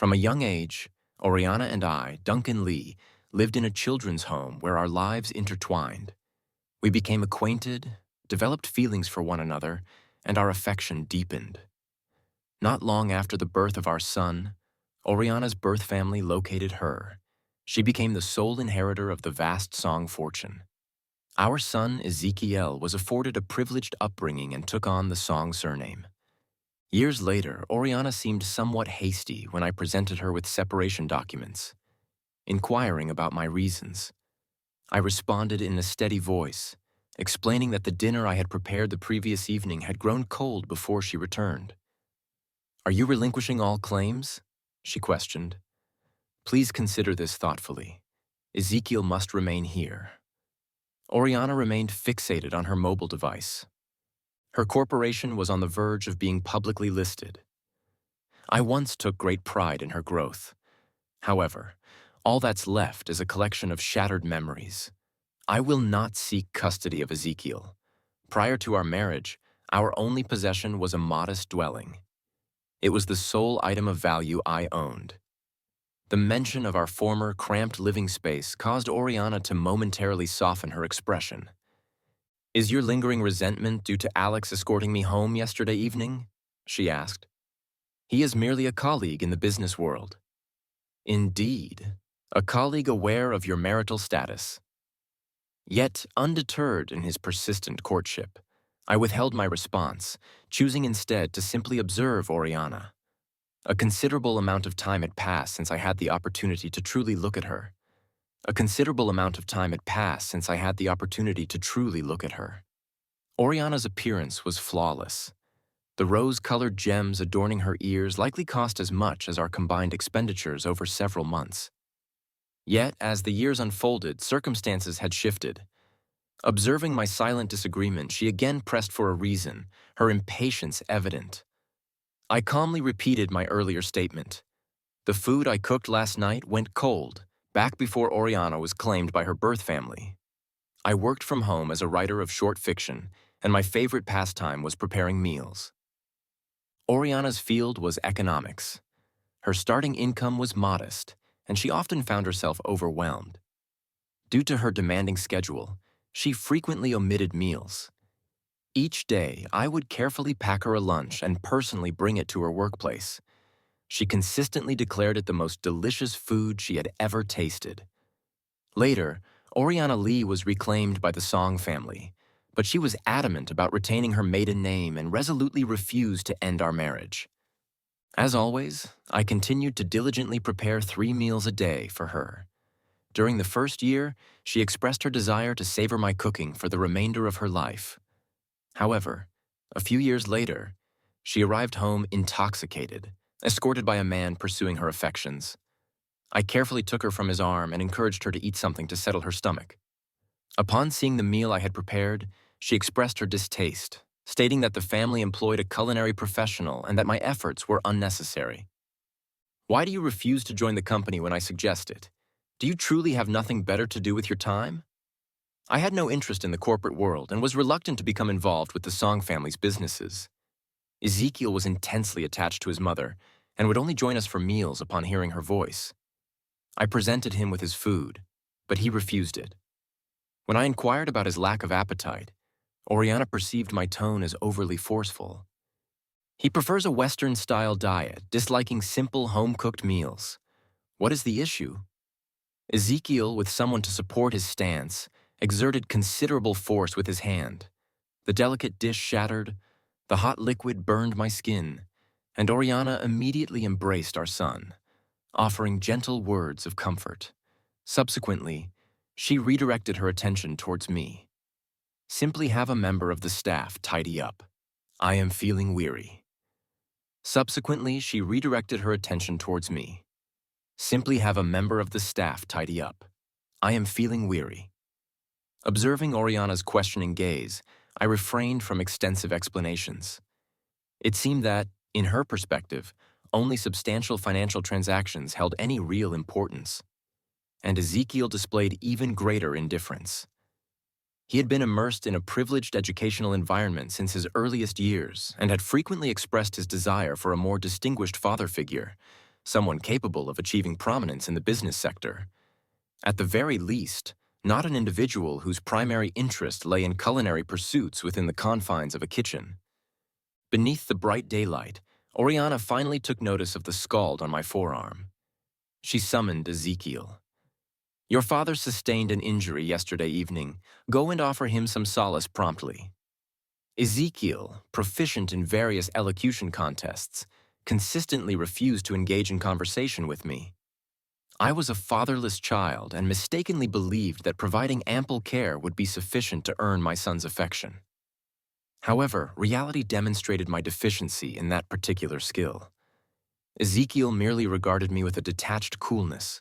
From a young age, Oriana and I, Duncan Lee, lived in a children's home where our lives intertwined. We became acquainted, developed feelings for one another, and our affection deepened. Not long after the birth of our son, Oriana's birth family located her. She became the sole inheritor of the vast Song fortune. Our son, Ezekiel, was afforded a privileged upbringing and took on the Song surname. Years later, Oriana seemed somewhat hasty when I presented her with separation documents, inquiring about my reasons. I responded in a steady voice, explaining that the dinner I had prepared the previous evening had grown cold before she returned. "Are you relinquishing all claims?" she questioned. "Please consider this thoughtfully. Ezekiel must remain here." Oriana remained fixated on her mobile device. Her corporation was on the verge of being publicly listed. I once took great pride in her growth. However, all that's left is a collection of shattered memories. I will not seek custody of Ezekiel. Prior to our marriage, our only possession was a modest dwelling. It was the sole item of value I owned. The mention of our former cramped living space caused Oriana to momentarily soften her expression. "Is your lingering resentment due to Alex escorting me home yesterday evening?" she asked. "He is merely a colleague in the business world." "Indeed, a colleague aware of your marital status." Yet, undeterred in his persistent courtship, I withheld my response, choosing instead to simply observe Oriana. A considerable amount of time had passed since I had the opportunity to truly look at her. Oriana's appearance was flawless. The rose-colored gems adorning her ears likely cost as much as our combined expenditures over several months. Yet, as the years unfolded, circumstances had shifted. Observing my silent disagreement, she again pressed for a reason, her impatience evident. I calmly repeated my earlier statement. The food I cooked last night went cold, back before Oriana was claimed by her birth family. I worked from home as a writer of short fiction, and my favorite pastime was preparing meals. Oriana's field was economics. Her starting income was modest, and she often found herself overwhelmed. Due to her demanding schedule, she frequently omitted meals. Each day, I would carefully pack her a lunch and personally bring it to her workplace. She consistently declared it the most delicious food she had ever tasted. Later, Oriana Lee was reclaimed by the Song family, but she was adamant about retaining her maiden name and resolutely refused to end our marriage. As always, I continued to diligently prepare 3 meals a day for her. During the first year, she expressed her desire to savor my cooking for the remainder of her life. However, a few years later, she arrived home intoxicated, escorted by a man pursuing her affections. I carefully took her from his arm and encouraged her to eat something to settle her stomach. Upon seeing the meal I had prepared, she expressed her distaste, stating that the family employed a culinary professional and that my efforts were unnecessary. "Why do you refuse to join the company when I suggest it? Do you truly have nothing better to do with your time?" I had no interest in the corporate world and was reluctant to become involved with the Song family's businesses. Ezekiel was intensely attached to his mother and would only join us for meals upon hearing her voice. I presented him with his food, but he refused it. When I inquired about his lack of appetite, Oriana perceived my tone as overly forceful. "He prefers a Western-style diet, disliking simple home-cooked meals. What is the issue?" Ezekiel, with someone to support his stance, exerted considerable force with his hand. The delicate dish shattered, the hot liquid burned my skin, and Oriana immediately embraced our son, offering gentle words of comfort. Subsequently, she redirected her attention towards me. "Simply have a member of the staff tidy up. I am feeling weary." Simply have a member of the staff tidy up. I am feeling weary. Observing Oriana's questioning gaze, I refrained from extensive explanations. It seemed that, in her perspective, only substantial financial transactions held any real importance. And Ezekiel displayed even greater indifference. He had been immersed in a privileged educational environment since his earliest years and had frequently expressed his desire for a more distinguished father figure, someone capable of achieving prominence in the business sector. At the very least, not an individual whose primary interest lay in culinary pursuits within the confines of a kitchen. Beneath the bright daylight, Oriana finally took notice of the scald on my forearm. She summoned Ezekiel. "Your father sustained an injury yesterday evening. Go and offer him some solace promptly." Ezekiel, proficient in various elocution contests, consistently refused to engage in conversation with me. I was a fatherless child and mistakenly believed that providing ample care would be sufficient to earn my son's affection. However, reality demonstrated my deficiency in that particular skill. Ezekiel merely regarded me with a detached coolness,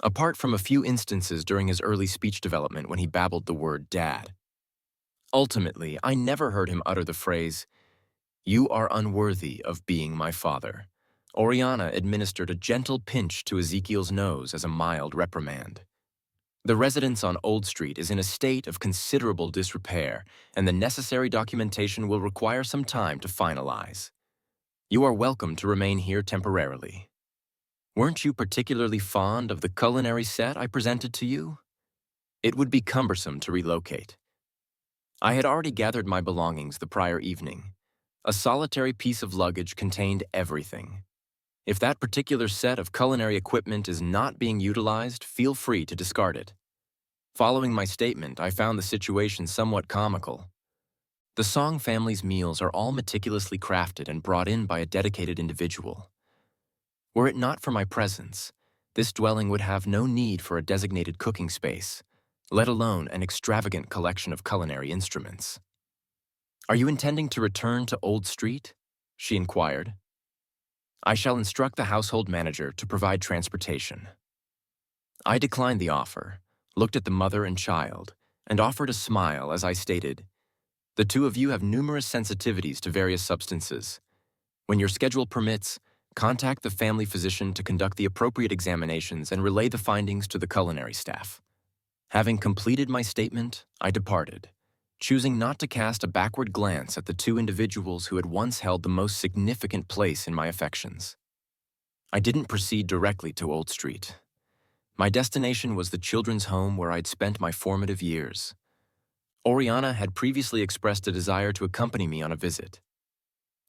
apart from a few instances during his early speech development when he babbled the word "dad." Ultimately, I never heard him utter the phrase, "You are unworthy of being my father." Oriana administered a gentle pinch to Ezekiel's nose as a mild reprimand. The residence on Old Street is in a state of considerable disrepair, and the necessary documentation will require some time to finalize. You are welcome to remain here temporarily. Weren't you particularly fond of the culinary set I presented to you? It would be cumbersome to relocate. I had already gathered my belongings the prior evening. A solitary piece of luggage contained everything. If that particular set of culinary equipment is not being utilized, feel free to discard it. Following my statement, I found the situation somewhat comical. The Song family's meals are all meticulously crafted and brought in by a dedicated individual. Were it not for my presence, this dwelling would have no need for a designated cooking space, let alone an extravagant collection of culinary instruments. "Are you intending to return to Old Street?" she inquired. "I shall instruct the household manager to provide transportation." I declined the offer, looked at the mother and child, and offered a smile as I stated, "The two of you have numerous sensitivities to various substances. When your schedule permits, contact the family physician to conduct the appropriate examinations and relay the findings to the culinary staff." Having completed my statement, I departed, choosing not to cast a backward glance at the two individuals who had once held the most significant place in my affections. I didn't proceed directly to Old Street. My destination was the children's home where I'd spent my formative years. Oriana had previously expressed a desire to accompany me on a visit.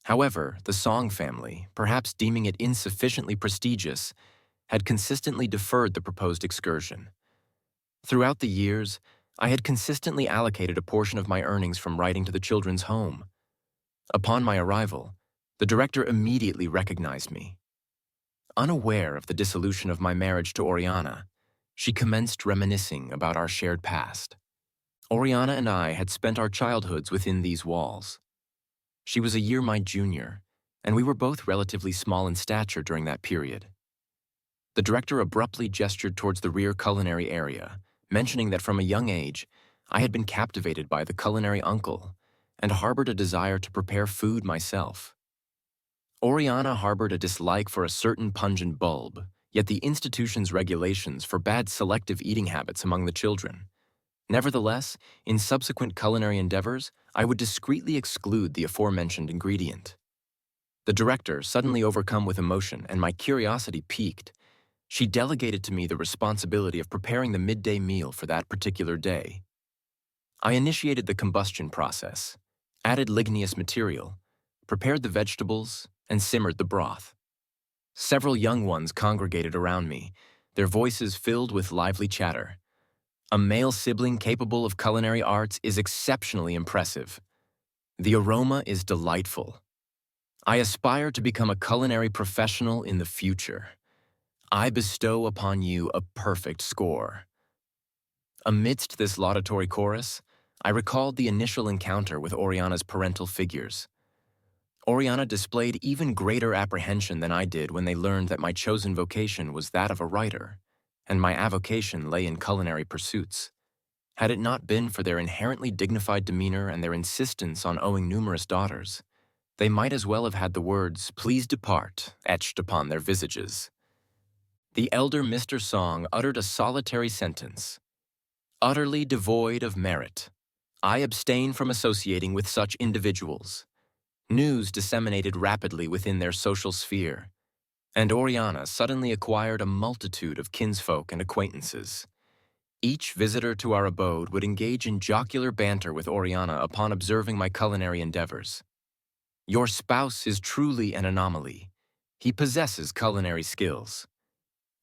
However, the Song family, perhaps deeming it insufficiently prestigious, had consistently deferred the proposed excursion. Throughout the years, I had consistently allocated a portion of my earnings from writing to the children's home. Upon my arrival, the director immediately recognized me. Unaware of the dissolution of my marriage to Oriana, she commenced reminiscing about our shared past. Oriana and I had spent our childhoods within these walls. She was a year my junior, and we were both relatively small in stature during that period. The director abruptly gestured towards the rear culinary area, mentioning that from a young age, I had been captivated by the culinary uncle and harbored a desire to prepare food myself. Oriana harbored a dislike for a certain pungent bulb, yet the institution's regulations forbade selective eating habits among the children. Nevertheless, in subsequent culinary endeavors, I would discreetly exclude the aforementioned ingredient. The director, suddenly overcome with emotion and my curiosity piqued, she delegated to me the responsibility of preparing the midday meal for that particular day. I initiated the combustion process, added ligneous material, prepared the vegetables, and simmered the broth. Several young ones congregated around me, their voices filled with lively chatter. A male sibling capable of culinary arts is exceptionally impressive. The aroma is delightful. I aspire to become a culinary professional in the future. I bestow upon you a perfect score. Amidst this laudatory chorus, I recalled the initial encounter with Oriana's parental figures. Oriana displayed even greater apprehension than I did when they learned that my chosen vocation was that of a writer, and my avocation lay in culinary pursuits. Had it not been for their inherently dignified demeanor and their insistence on owning numerous daughters, they might as well have had the words, "Please depart," etched upon their visages. The elder Mr. Song uttered a solitary sentence. "Utterly devoid of merit. I abstain from associating with such individuals." News disseminated rapidly within their social sphere. And Oriana suddenly acquired a multitude of kinsfolk and acquaintances. Each visitor to our abode would engage in jocular banter with Oriana upon observing my culinary endeavors. "Your spouse is truly an anomaly. He possesses culinary skills."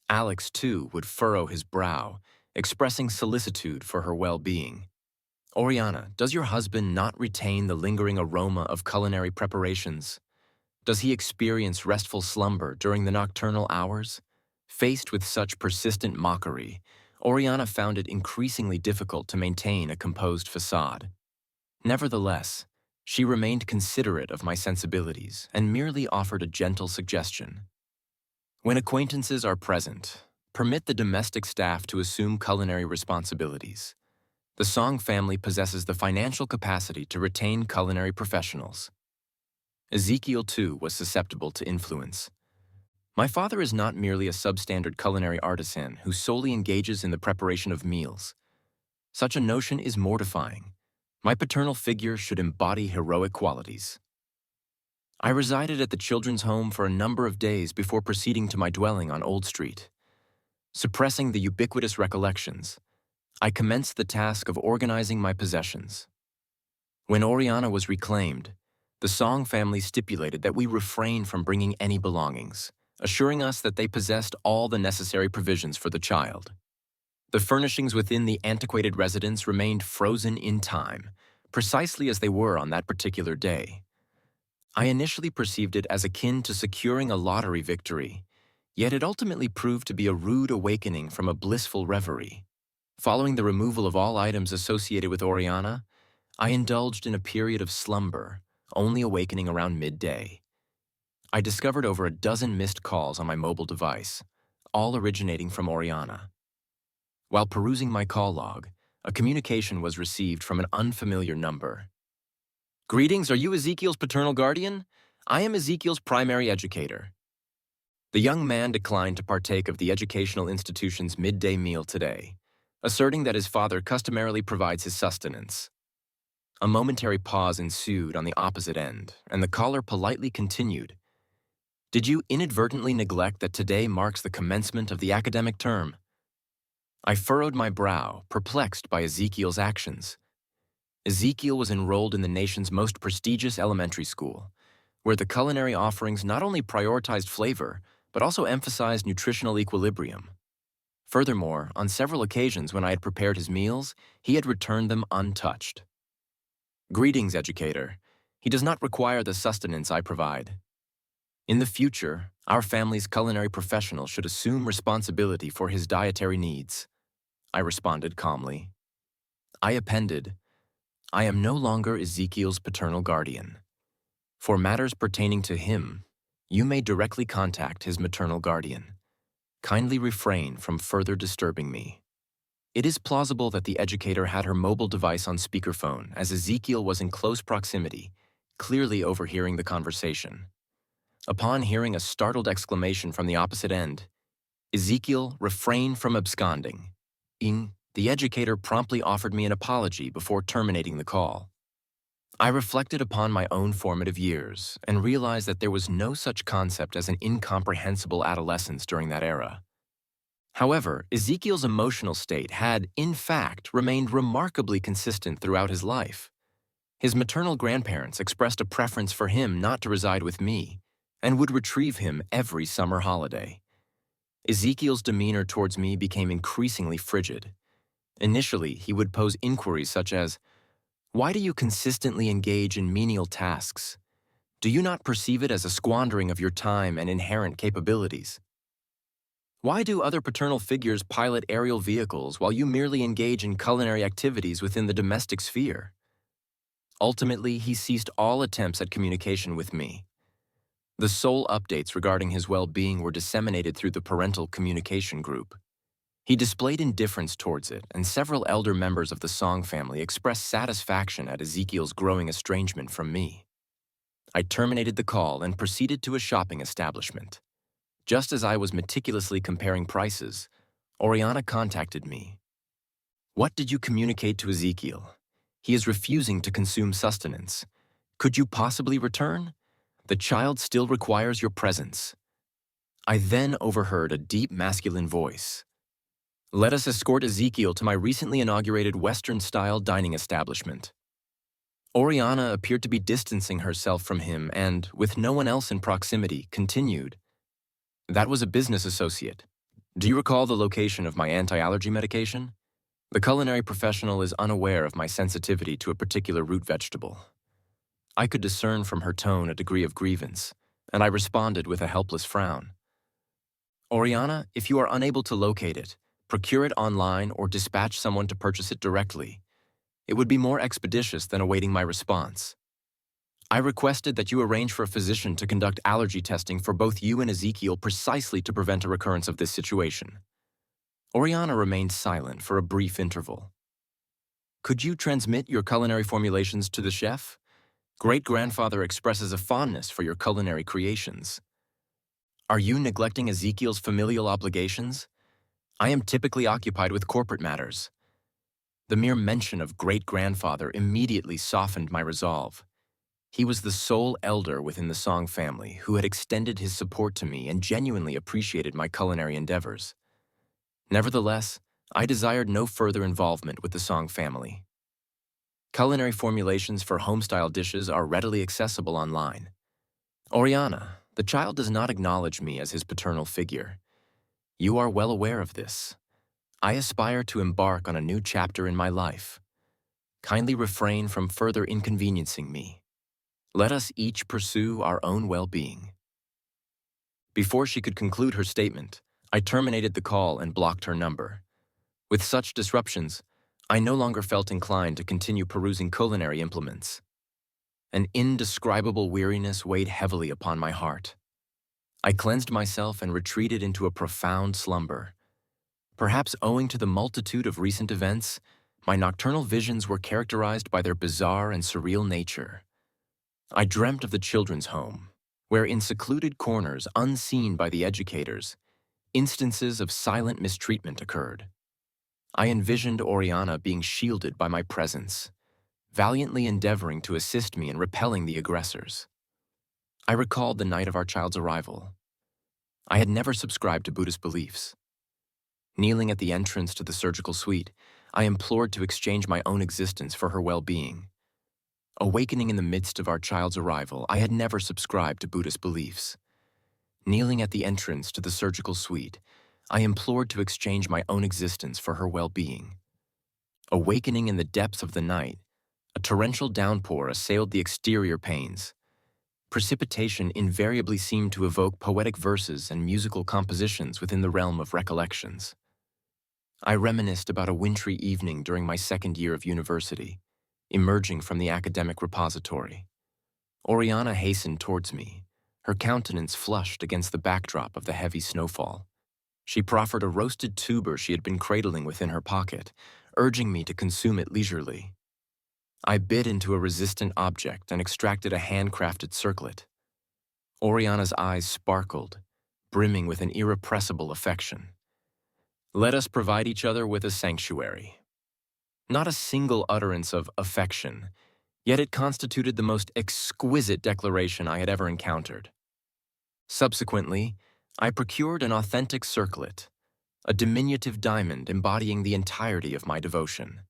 Alex, too, would furrow his brow, expressing solicitude for her well-being. "Oriana, does your husband not retain the lingering aroma of culinary preparations? Does he experience restful slumber during the nocturnal hours?" Faced with such persistent mockery, Oriana found it increasingly difficult to maintain a composed facade. Nevertheless, she remained considerate of my sensibilities and merely offered a gentle suggestion. "When acquaintances are present, permit the domestic staff to assume culinary responsibilities. The Song family possesses the financial capacity to retain culinary professionals." Ezekiel, too, was susceptible to influence. "My father is not merely a substandard culinary artisan who solely engages in the preparation of meals. Such a notion is mortifying. My paternal figure should embody heroic qualities." I resided at the children's home for a number of days before proceeding to my dwelling on Old Street. Suppressing the ubiquitous recollections, I commenced the task of organizing my possessions. When Oriana was reclaimed, the Song family stipulated that we refrain from bringing any belongings, assuring us that they possessed all the necessary provisions for the child. The furnishings within the antiquated residence remained frozen in time, precisely as they were on that particular day. I initially perceived it as akin to securing a lottery victory, yet it ultimately proved to be a rude awakening from a blissful reverie. Following the removal of all items associated with Oriana, I indulged in a period of slumber, only awakening around midday. I discovered over a dozen missed calls on my mobile device, all originating from Oriana. While perusing my call log, a communication was received from an unfamiliar number. "Greetings, are you Ezekiel's paternal guardian? I am Ezekiel's primary educator." The young man declined to partake of the educational institution's midday meal today, asserting that his father customarily provides his sustenance. A momentary pause ensued on the opposite end, and the caller politely continued, "Did you inadvertently neglect that today marks the commencement of the academic term?" I furrowed my brow, perplexed by Ezekiel's actions. Ezekiel was enrolled in the nation's most prestigious elementary school, where the culinary offerings not only prioritized flavor, but also emphasized nutritional equilibrium. Furthermore, on several occasions when I had prepared his meals, he had returned them untouched. "Greetings, educator. He does not require the sustenance I provide. In the future, our family's culinary professional should assume responsibility for his dietary needs," I responded calmly. I appended, "I am no longer Ezekiel's paternal guardian. For matters pertaining to him, you may directly contact his maternal guardian. Kindly refrain from further disturbing me." It is plausible that the educator had her mobile device on speakerphone as Ezekiel was in close proximity, clearly overhearing the conversation. Upon hearing a startled exclamation from the opposite end, "Ezekiel, refrain from absconding," the educator promptly offered me an apology before terminating the call. I reflected upon my own formative years and realized that there was no such concept as an incomprehensible adolescence during that era. However, Ezekiel's emotional state had, in fact, remained remarkably consistent throughout his life. His maternal grandparents expressed a preference for him not to reside with me and would retrieve him every summer holiday. Ezekiel's demeanor towards me became increasingly frigid. Initially, he would pose inquiries such as, "Why do you consistently engage in menial tasks? Do you not perceive it as a squandering of your time and inherent capabilities? Why do other paternal figures pilot aerial vehicles while you merely engage in culinary activities within the domestic sphere?" Ultimately, he ceased all attempts at communication with me. The sole updates regarding his well-being were disseminated through the parental communication group. He displayed indifference towards it, and several elder members of the Song family expressed satisfaction at Ezekiel's growing estrangement from me. I terminated the call and proceeded to a shopping establishment. Just as I was meticulously comparing prices, Oriana contacted me. "What did you communicate to Ezekiel? He is refusing to consume sustenance. Could you possibly return? The child still requires your presence." I then overheard a deep masculine voice. "Let us escort Ezekiel to my recently inaugurated Western-style dining establishment." Oriana appeared to be distancing herself from him and, with no one else in proximity, continued. "That was a business associate. Do you recall the location of my anti-allergy medication?" The culinary professional is unaware of my sensitivity to a particular root vegetable. I could discern from her tone a degree of grievance, and I responded with a helpless frown. "Oriana, if you are unable to locate it, procure it online or dispatch someone to purchase it directly. It would be more expeditious than awaiting my response. I requested that you arrange for a physician to conduct allergy testing for both you and Ezekiel precisely to prevent a recurrence of this situation." Oriana remained silent for a brief interval. "Could you transmit your culinary formulations to the chef? Great-grandfather expresses a fondness for your culinary creations. Are you neglecting Ezekiel's familial obligations? I am typically occupied with corporate matters." The mere mention of great-grandfather immediately softened my resolve. He was the sole elder within the Song family who had extended his support to me and genuinely appreciated my culinary endeavors. Nevertheless, I desired no further involvement with the Song family. Culinary formulations for homestyle dishes are readily accessible online. Oriana, the child does not acknowledge me as his paternal figure. You are well aware of this. I aspire to embark on a new chapter in my life. Kindly refrain from further inconveniencing me. Let us each pursue our own well-being." Before she could conclude her statement, I terminated the call and blocked her number. With such disruptions, I no longer felt inclined to continue perusing culinary implements. An indescribable weariness weighed heavily upon my heart. I cleansed myself and retreated into a profound slumber. Perhaps owing to the multitude of recent events, my nocturnal visions were characterized by their bizarre and surreal nature. I dreamt of the children's home, where in secluded corners unseen by the educators, instances of silent mistreatment occurred. I envisioned Oriana being shielded by my presence, valiantly endeavoring to assist me in repelling the aggressors. I recalled the night of our child's arrival. I had never subscribed to Buddhist beliefs. Kneeling at the entrance to the surgical suite, I implored to exchange my own existence for her well-being. Awakening in the midst of our child's arrival, I had never subscribed to Buddhist beliefs. Kneeling at the entrance to the surgical suite, I implored to exchange my own existence for her well-being. Awakening in the depths of the night, a torrential downpour assailed the exterior panes. Precipitation invariably seemed to evoke poetic verses and musical compositions within the realm of recollections. I reminisced about a wintry evening during my second year of university, emerging from the academic repository. Oriana hastened towards me, her countenance flushed against the backdrop of the heavy snowfall. She proffered a roasted tuber she had been cradling within her pocket, urging me to consume it leisurely. I bit into a resistant object and extracted a handcrafted circlet. Oriana's eyes sparkled, brimming with an irrepressible affection. Let us provide each other with a sanctuary. Not a single utterance of affection, yet it constituted the most exquisite declaration I had ever encountered. Subsequently, I procured an authentic circlet, a diminutive diamond embodying the entirety of my devotion.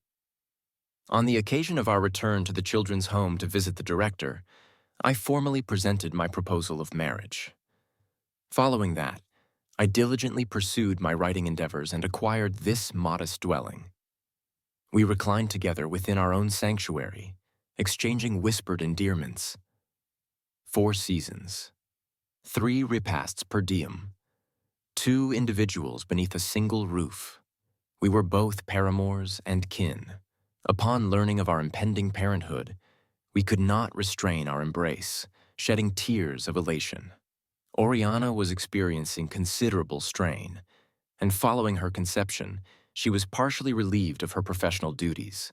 On the occasion of our return to the children's home to visit the director, I formally presented my proposal of marriage. Following that, I diligently pursued my writing endeavors and acquired this modest dwelling. We reclined together within our own sanctuary, exchanging whispered endearments. 4 seasons, 3 repasts per diem, 2 individuals beneath a single roof. We were both paramours and kin. Upon learning of our impending parenthood, we could not restrain our embrace, shedding tears of elation. Oriana was experiencing considerable strain, and following her conception, she was partially relieved of her professional duties.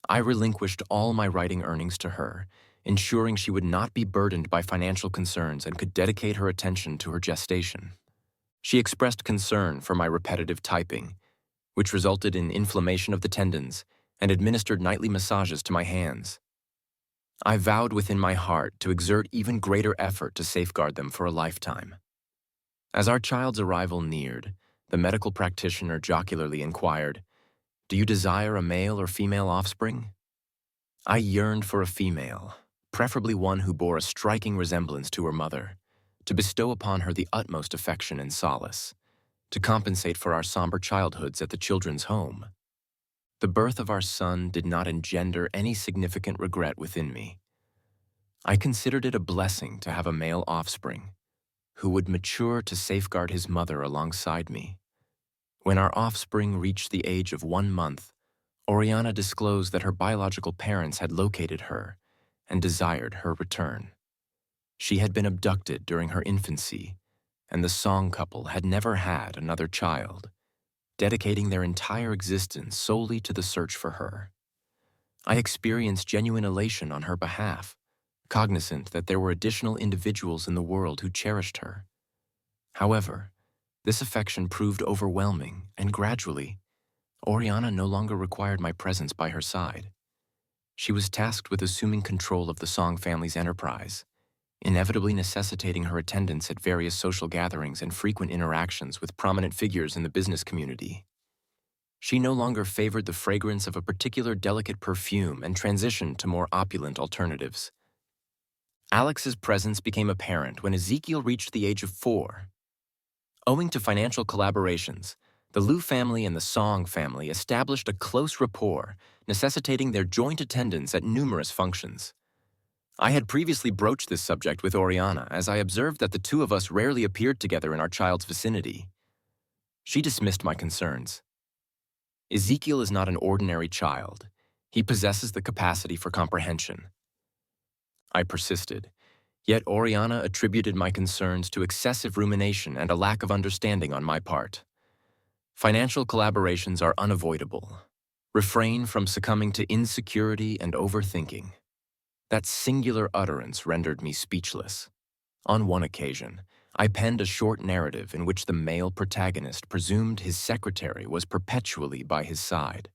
I relinquished all my writing earnings to her, ensuring she would not be burdened by financial concerns and could dedicate her attention to her gestation. She expressed concern for my repetitive typing, which resulted in inflammation of the tendons, and administered nightly massages to my hands. I vowed within my heart to exert even greater effort to safeguard them for a lifetime. As our child's arrival neared, the medical practitioner jocularly inquired, "Do you desire a male or female offspring?" I yearned for a female, preferably one who bore a striking resemblance to her mother, to bestow upon her the utmost affection and solace, to compensate for our somber childhoods at the children's home. The birth of our son did not engender any significant regret within me. I considered it a blessing to have a male offspring, who would mature to safeguard his mother alongside me. When our offspring reached the age of 1 month, Oriana disclosed that her biological parents had located her and desired her return. She had been abducted during her infancy, and the Song couple had never had another child, dedicating their entire existence solely to the search for her. I experienced genuine elation on her behalf, cognizant that there were additional individuals in the world who cherished her. However, this affection proved overwhelming, and gradually, Oriana no longer required my presence by her side. She was tasked with assuming control of the Song family's enterprise, inevitably necessitating her attendance at various social gatherings and frequent interactions with prominent figures in the business community. She no longer favored the fragrance of a particular delicate perfume and transitioned to more opulent alternatives. Alex's presence became apparent when Ezekiel reached the age of 4. Owing to financial collaborations, the Liu family and the Song family established a close rapport, necessitating their joint attendance at numerous functions. I had previously broached this subject with Oriana, as I observed that the two of us rarely appeared together in our child's vicinity. She dismissed my concerns. Ezekiel is not an ordinary child. He possesses the capacity for comprehension. I persisted, yet Oriana attributed my concerns to excessive rumination and a lack of understanding on my part. Financial collaborations are unavoidable. Refrain from succumbing to insecurity and overthinking. That singular utterance rendered me speechless. On one occasion, I penned a short narrative in which the male protagonist presumed his secretary was perpetually by his side.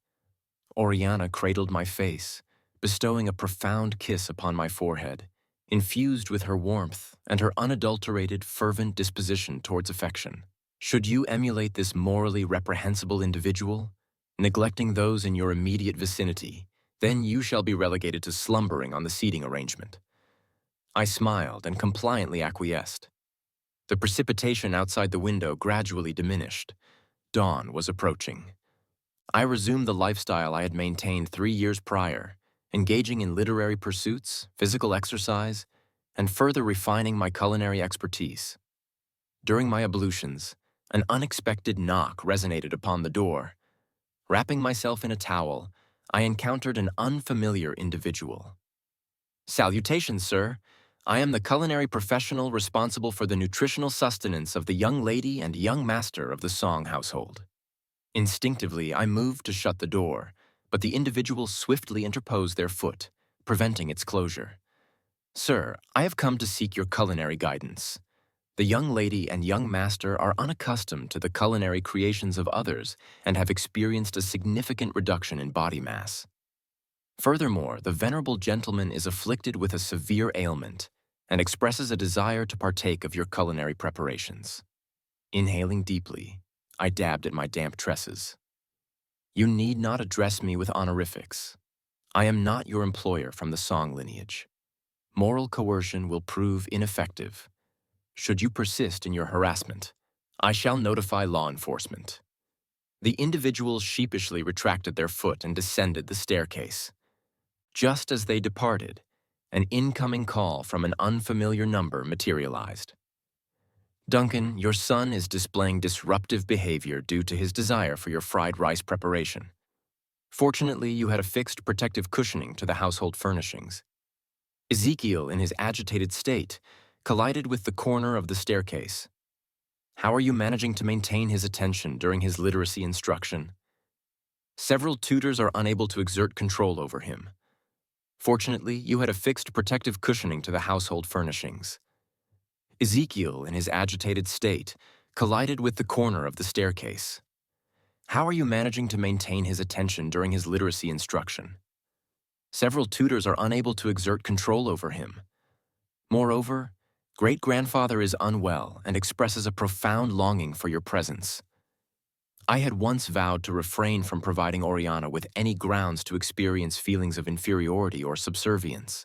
Oriana cradled my face, bestowing a profound kiss upon my forehead, infused with her warmth and her unadulterated, fervent disposition towards affection. Should you emulate this morally reprehensible individual, neglecting those in your immediate vicinity, then you shall be relegated to slumbering on the seating arrangement. I smiled and compliantly acquiesced. The precipitation outside the window gradually diminished. Dawn was approaching. I resumed the lifestyle I had maintained 3 years prior, engaging in literary pursuits, physical exercise, and further refining my culinary expertise. During my ablutions, an unexpected knock resonated upon the door. Wrapping myself in a towel, I encountered an unfamiliar individual. "Salutations, sir. I am the culinary professional responsible for the nutritional sustenance of the young lady and young master of the Song household." Instinctively, I moved to shut the door, but the individual swiftly interposed their foot, preventing its closure. "Sir, I have come to seek your culinary guidance. The young lady and young master are unaccustomed to the culinary creations of others and have experienced a significant reduction in body mass. Furthermore, the venerable gentleman is afflicted with a severe ailment and expresses a desire to partake of your culinary preparations." Inhaling deeply, I dabbed at my damp tresses. "You need not address me with honorifics. I am not your employer from the Song lineage. Moral coercion will prove ineffective. Should you persist in your harassment, I shall notify law enforcement." The individuals sheepishly retracted their foot and descended the staircase. Just as they departed, an incoming call from an unfamiliar number materialized. "Duncan, your son is displaying disruptive behavior due to his desire for your fried rice preparation. Fortunately, you had affixed protective cushioning to the household furnishings." Ezekiel, in his agitated state, collided with the corner of the staircase. "How are you managing to maintain his attention during his literacy instruction?" "Several tutors are unable to exert control over him. Fortunately, you had affixed protective cushioning to the household furnishings." Ezekiel, in his agitated state, collided with the corner of the staircase. "How are you managing to maintain his attention during his literacy instruction?" "Several tutors are unable to exert control over him. Moreover, Great-grandfather is unwell and expresses a profound longing for your presence. I had once vowed to refrain from providing Oriana with any grounds to experience feelings of inferiority or subservience.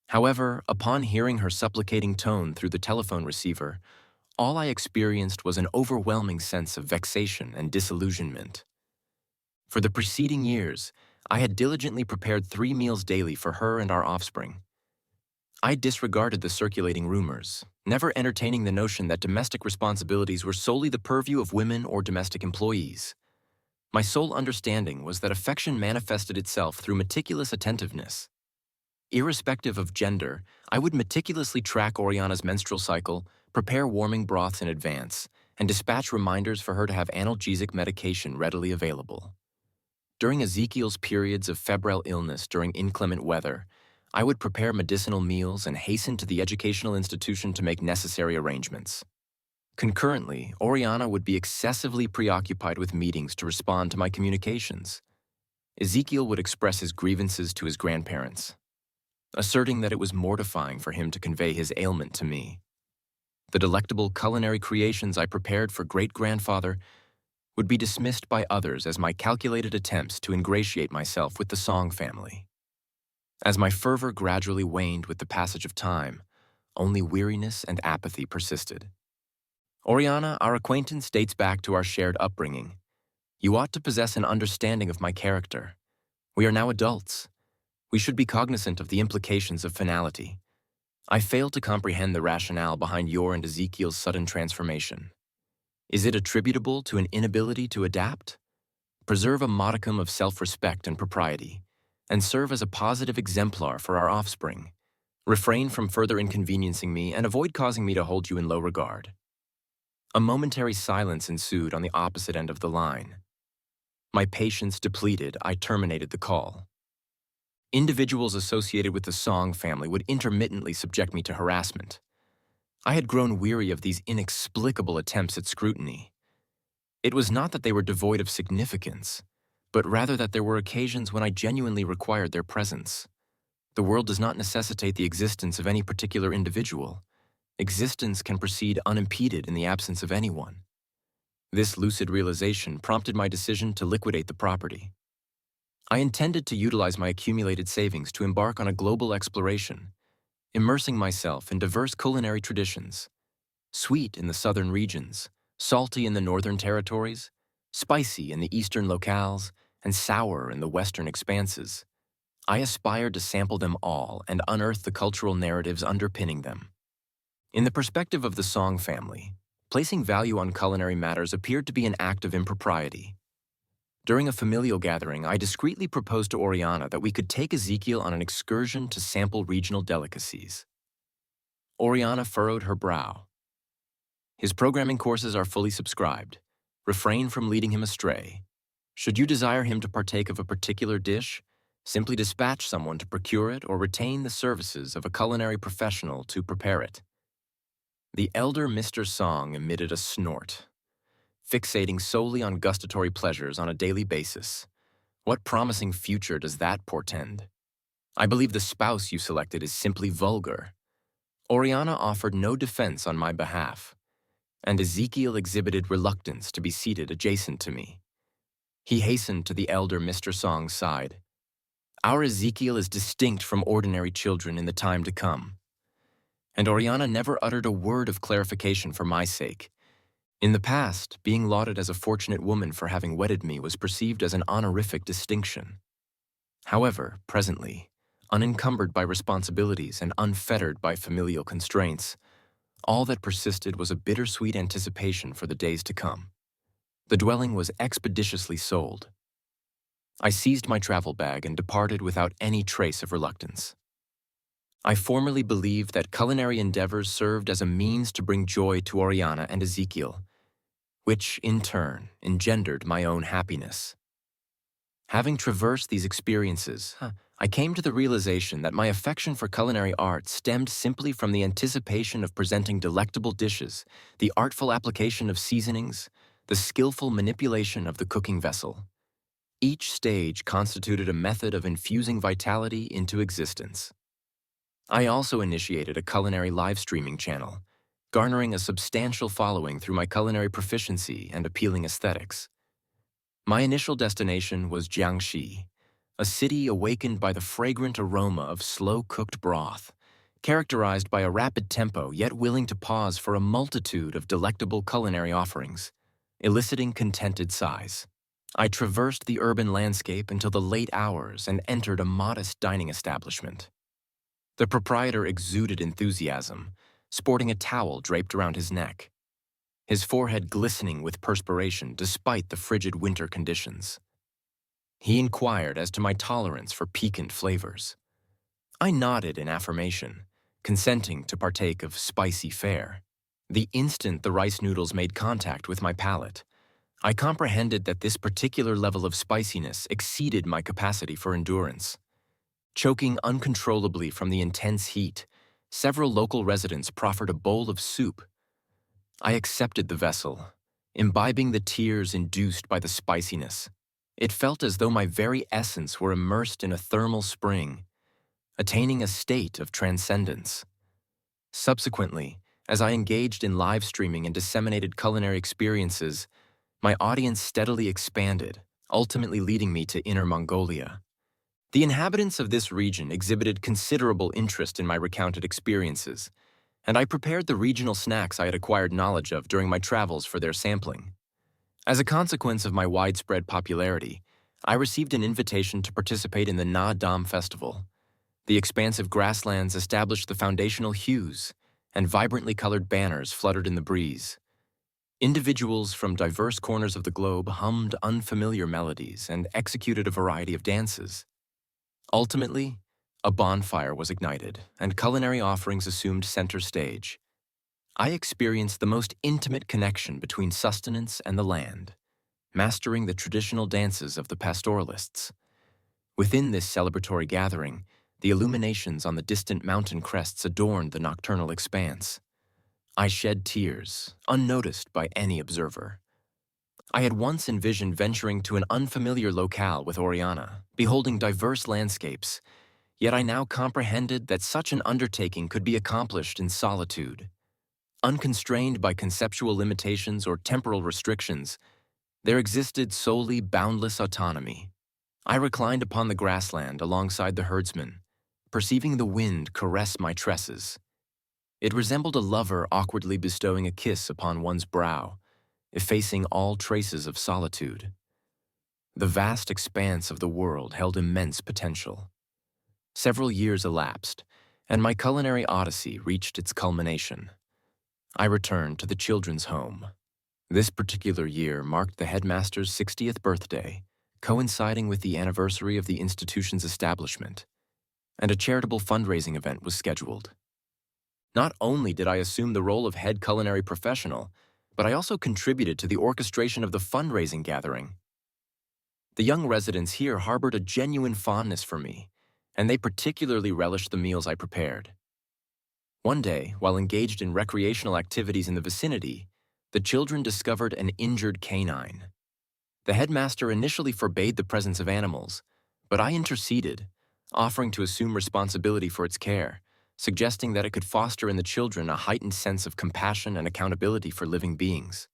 However, upon hearing her supplicating tone through the telephone receiver, all I experienced was an overwhelming sense of vexation and disillusionment. For the preceding years, I had diligently prepared 3 meals daily for her and our offspring. I disregarded the circulating rumors, never entertaining the notion that domestic responsibilities were solely the purview of women or domestic employees. My sole understanding was that affection manifested itself through meticulous attentiveness. Irrespective of gender, I would meticulously track Oriana's menstrual cycle, prepare warming broths in advance, and dispatch reminders for her to have analgesic medication readily available. During Ezekiel's periods of febrile illness during inclement weather, I would prepare medicinal meals and hasten to the educational institution to make necessary arrangements. Concurrently, Oriana would be excessively preoccupied with meetings to respond to my communications. Ezekiel would express his grievances to his grandparents, asserting that it was mortifying for him to convey his ailment to me. The delectable culinary creations I prepared for great-grandfather would be dismissed by others as my calculated attempts to ingratiate myself with the Song family. As my fervor gradually waned with the passage of time, only weariness and apathy persisted. Oriana, our acquaintance dates back to our shared upbringing. You ought to possess an understanding of my character. We are now adults. We should be cognizant of the implications of finality. I fail to comprehend the rationale behind your and Ezekiel's sudden transformation. Is it attributable to an inability to adapt? Preserve a modicum of self-respect and propriety, and serve as a positive exemplar for our offspring. Refrain from further inconveniencing me and avoid causing me to hold you in low regard. A momentary silence ensued on the opposite end of the line. My patience depleted, I terminated the call. Individuals associated with the Song family would intermittently subject me to harassment. I had grown weary of these inexplicable attempts at scrutiny. It was not that they were devoid of significance, but rather that there were occasions when I genuinely required their presence. The world does not necessitate the existence of any particular individual. Existence can proceed unimpeded in the absence of anyone. This lucid realization prompted my decision to liquidate the property. I intended to utilize my accumulated savings to embark on a global exploration, immersing myself in diverse culinary traditions, sweet in the southern regions, salty in the northern territories, spicy in the eastern locales, and sour in the western expanses. I aspired to sample them all and unearth the cultural narratives underpinning them. In the perspective of the Song family, placing value on culinary matters appeared to be an act of impropriety. During a familial gathering, I discreetly proposed to Oriana that we could take Ezekiel on an excursion to sample regional delicacies. Oriana furrowed her brow. His programming courses are fully subscribed. Refrain from leading him astray. Should you desire him to partake of a particular dish, simply dispatch someone to procure it or retain the services of a culinary professional to prepare it. The elder Mr. Song emitted a snort, fixating solely on gustatory pleasures on a daily basis. What promising future does that portend? I believe the spouse you selected is simply vulgar. Oriana offered no defense on my behalf, and Ezekiel exhibited reluctance to be seated adjacent to me. He hastened to the elder Mr. Song's side. Our Ezekiel is distinct from ordinary children in the time to come. And Oriana never uttered a word of clarification for my sake. In the past, being lauded as a fortunate woman for having wedded me was perceived as an honorific distinction. However, presently, unencumbered by responsibilities and unfettered by familial constraints, all that persisted was a bittersweet anticipation for the days to come. The dwelling was expeditiously sold. I seized my travel bag and departed without any trace of reluctance. I formerly believed that culinary endeavors served as a means to bring joy to Oriana and Ezekiel, which, in turn, engendered my own happiness. Having traversed these experiences, I came to the realization that my affection for culinary art stemmed simply from the anticipation of presenting delectable dishes, the artful application of seasonings, the skillful manipulation of the cooking vessel. Each stage constituted a method of infusing vitality into existence. I also initiated a culinary live streaming channel, garnering a substantial following through my culinary proficiency and appealing aesthetics. My initial destination was Jiangxi, a city awakened by the fragrant aroma of slow-cooked broth, characterized by a rapid tempo yet willing to pause for a multitude of delectable culinary offerings, eliciting contented sighs. I traversed the urban landscape until the late hours and entered a modest dining establishment. The proprietor exuded enthusiasm, sporting a towel draped around his neck, his forehead glistening with perspiration despite the frigid winter conditions. He inquired as to my tolerance for piquant flavors. I nodded in affirmation, consenting to partake of spicy fare. The instant the rice noodles made contact with my palate, I comprehended that this particular level of spiciness exceeded my capacity for endurance. Choking uncontrollably from the intense heat, several local residents proffered a bowl of soup. I accepted the vessel, imbibing the tears induced by the spiciness. It felt as though my very essence were immersed in a thermal spring, attaining a state of transcendence. Subsequently, as I engaged in live streaming and disseminated culinary experiences, my audience steadily expanded, ultimately leading me to Inner Mongolia. The inhabitants of this region exhibited considerable interest in my recounted experiences, and I prepared the regional snacks I had acquired knowledge of during my travels for their sampling. As a consequence of my widespread popularity, I received an invitation to participate in the Na Dam Festival. The expansive grasslands established the foundational hues, and vibrantly colored banners fluttered in the breeze. Individuals from diverse corners of the globe hummed unfamiliar melodies and executed a variety of dances. Ultimately, a bonfire was ignited, and culinary offerings assumed center stage. I experienced the most intimate connection between sustenance and the land, mastering the traditional dances of the pastoralists. Within this celebratory gathering, the illuminations on the distant mountain crests adorned the nocturnal expanse. I shed tears, unnoticed by any observer. I had once envisioned venturing to an unfamiliar locale with Oriana, beholding diverse landscapes, yet I now comprehended that such an undertaking could be accomplished in solitude. Unconstrained by conceptual limitations or temporal restrictions, there existed solely boundless autonomy. I reclined upon the grassland alongside the herdsman, perceiving the wind caress my tresses. It resembled a lover awkwardly bestowing a kiss upon one's brow, effacing all traces of solitude. The vast expanse of the world held immense potential. Several years elapsed, and my culinary odyssey reached its culmination. I returned to the children's home. This particular year marked the headmaster's 60th birthday, coinciding with the anniversary of the institution's establishment, and a charitable fundraising event was scheduled. Not only did I assume the role of head culinary professional, but I also contributed to the orchestration of the fundraising gathering. The young residents here harbored a genuine fondness for me, and they particularly relished the meals I prepared. One day, while engaged in recreational activities in the vicinity, the children discovered an injured canine. The headmaster initially forbade the presence of animals, but I interceded, offering to assume responsibility for its care, suggesting that it could foster in the children a heightened sense of compassion and accountability for living beings.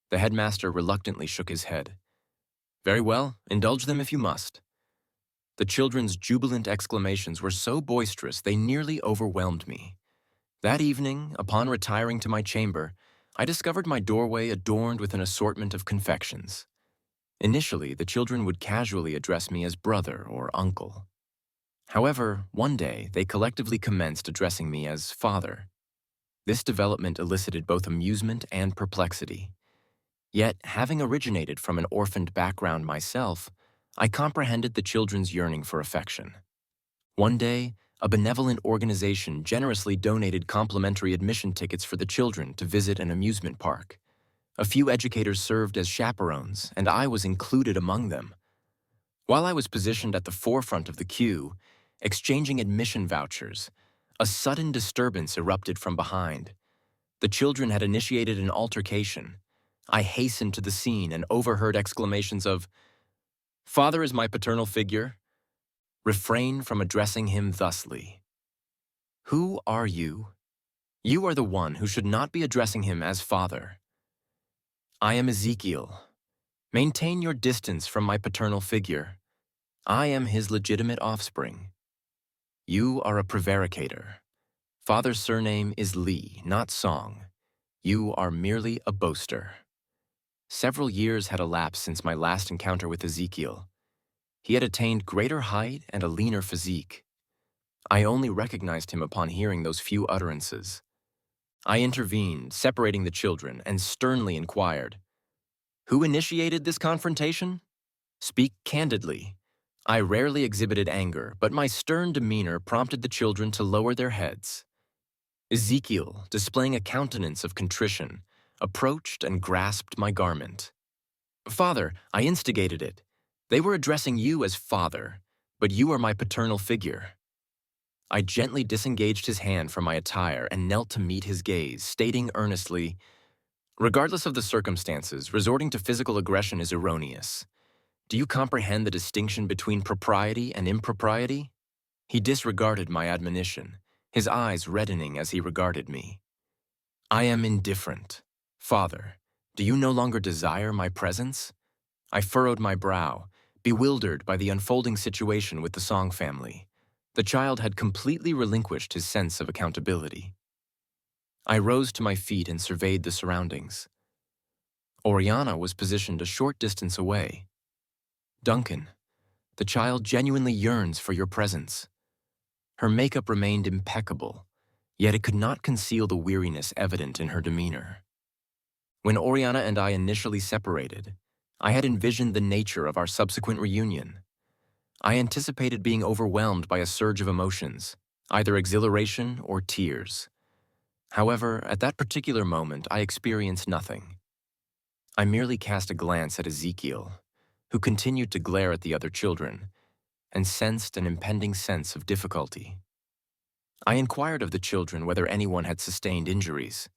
The headmaster reluctantly shook his head. "Very well, indulge them if you must." The children's jubilant exclamations were so boisterous they nearly overwhelmed me. That evening, upon retiring to my chamber, I discovered my doorway adorned with an assortment of confections. Initially, the children would casually address me as brother or uncle. However, one day, they collectively commenced addressing me as father. This development elicited both amusement and perplexity. Yet, having originated from an orphaned background myself, I comprehended the children's yearning for affection. One day, a benevolent organization generously donated complimentary admission tickets for the children to visit an amusement park. A few educators served as chaperones, and I was included among them. While I was positioned at the forefront of the queue, exchanging admission vouchers, a sudden disturbance erupted from behind. The children had initiated an altercation. I hastened to the scene and overheard exclamations of, "Father is my paternal figure. Refrain from addressing him thusly." Who are you? You are the one who should not be addressing him as father. I am Ezekiel. Maintain your distance from my paternal figure. I am his legitimate offspring. You are a prevaricator. Father's surname is Lee, not Song. You are merely a boaster. Several years had elapsed since my last encounter with Ezekiel. He had attained greater height and a leaner physique. I only recognized him upon hearing those few utterances. I intervened, separating the children, and sternly inquired, "Who initiated this confrontation? Speak candidly." I rarely exhibited anger, but my stern demeanor prompted the children to lower their heads. Ezekiel, displaying a countenance of contrition, approached and grasped my garment. "Father, I instigated it. They were addressing you as father, but you are my paternal figure." I gently disengaged his hand from my attire and knelt to meet his gaze, stating earnestly, "Regardless of the circumstances, resorting to physical aggression is erroneous. Do you comprehend the distinction between propriety and impropriety?" He disregarded my admonition, his eyes reddening as he regarded me. "I am indifferent. Father, do you no longer desire my presence?" I furrowed my brow, bewildered by the unfolding situation with the Song family. The child had completely relinquished his sense of accountability. I rose to my feet and surveyed the surroundings. Oriana was positioned a short distance away. "Duncan, the child genuinely yearns for your presence." Her makeup remained impeccable, yet it could not conceal the weariness evident in her demeanor. When Oriana and I initially separated, I had envisioned the nature of our subsequent reunion. I anticipated being overwhelmed by a surge of emotions, either exhilaration or tears. However, at that particular moment, I experienced nothing. I merely cast a glance at Ezekiel, who continued to glare at the other children, and sensed an impending sense of difficulty. I inquired of the children whether anyone had sustained injuries.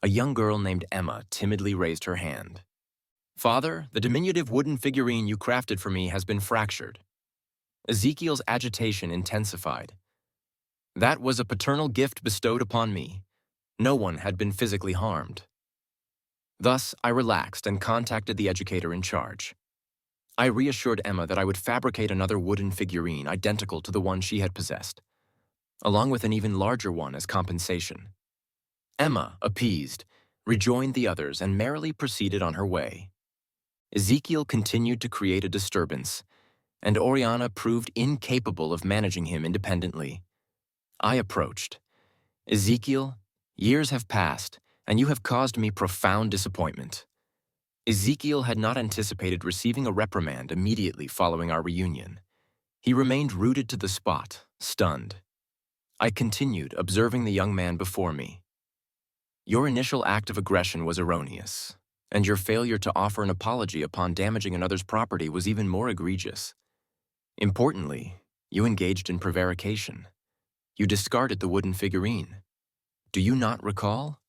A young girl named Emma timidly raised her hand. "Father, the diminutive wooden figurine you crafted for me has been fractured." Ezekiel's agitation intensified. "That was a paternal gift bestowed upon me. No one had been physically harmed." Thus, I relaxed and contacted the educator in charge. I reassured Emma that I would fabricate another wooden figurine identical to the one she had possessed, along with an even larger one as compensation. Emma, appeased, rejoined the others and merrily proceeded on her way. Ezekiel continued to create a disturbance, and Oriana proved incapable of managing him independently. I approached. "Ezekiel, years have passed, and you have caused me profound disappointment." Ezekiel had not anticipated receiving a reprimand immediately following our reunion. He remained rooted to the spot, stunned. I continued, observing the young man before me. "Your initial act of aggression was erroneous, and your failure to offer an apology upon damaging another's property was even more egregious. Importantly, you engaged in prevarication. You discarded the wooden figurine. Do you not recall?"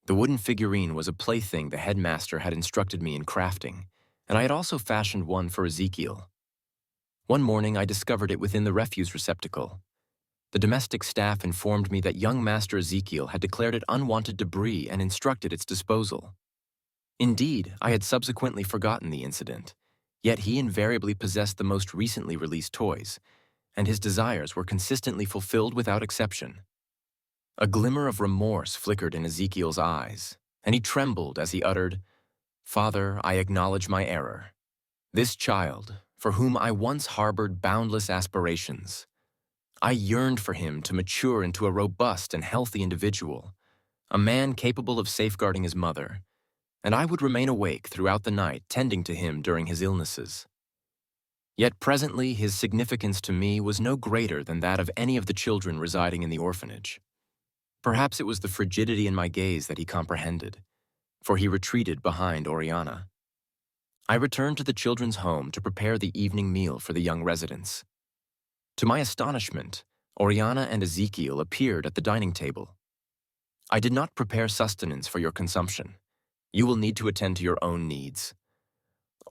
The wooden figurine was a plaything the headmaster had instructed me in crafting, and I had also fashioned one for Ezekiel. One morning, I discovered it within the refuse receptacle. The domestic staff informed me that young Master Ezekiel had declared it unwanted debris and instructed its disposal. Indeed, I had subsequently forgotten the incident, yet he invariably possessed the most recently released toys, and his desires were consistently fulfilled without exception. A glimmer of remorse flickered in Ezekiel's eyes, and he trembled as he uttered, "Father, I acknowledge my error. This child, for whom I once harbored boundless aspirations, I yearned for him to mature into a robust and healthy individual, a man capable of safeguarding his mother, and I would remain awake throughout the night tending to him during his illnesses. Yet presently his significance to me was no greater than that of any of the children residing in the orphanage. Perhaps it was the frigidity in my gaze that he comprehended, for he retreated behind Oriana. I returned to the children's home to prepare the evening meal for the young residents. To my astonishment, Oriana and Ezekiel appeared at the dining table. "I did not prepare sustenance for your consumption. You will need to attend to your own needs."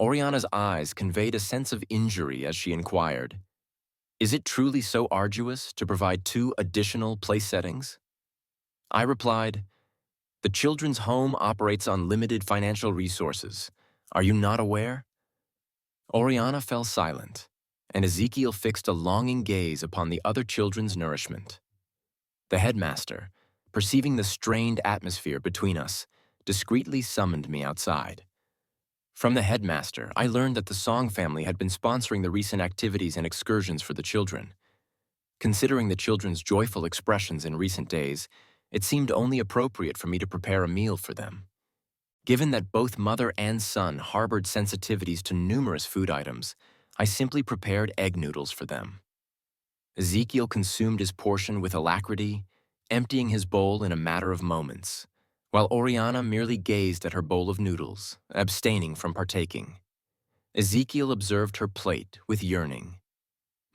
Oriana's eyes conveyed a sense of injury as she inquired, Is it truly so arduous to provide 2 additional place settings? I replied, "The children's home operates on limited financial resources. Are you not aware?" Oriana fell silent, and Ezekiel fixed a longing gaze upon the other children's nourishment. The headmaster, perceiving the strained atmosphere between us, discreetly summoned me outside. From the headmaster, I learned that the Song family had been sponsoring the recent activities and excursions for the children. Considering the children's joyful expressions in recent days, it seemed only appropriate for me to prepare a meal for them. Given that both mother and son harbored sensitivities to numerous food items, I simply prepared egg noodles for them. Ezekiel consumed his portion with alacrity, emptying his bowl in a matter of moments, while Oriana merely gazed at her bowl of noodles, abstaining from partaking. Ezekiel observed her plate with yearning.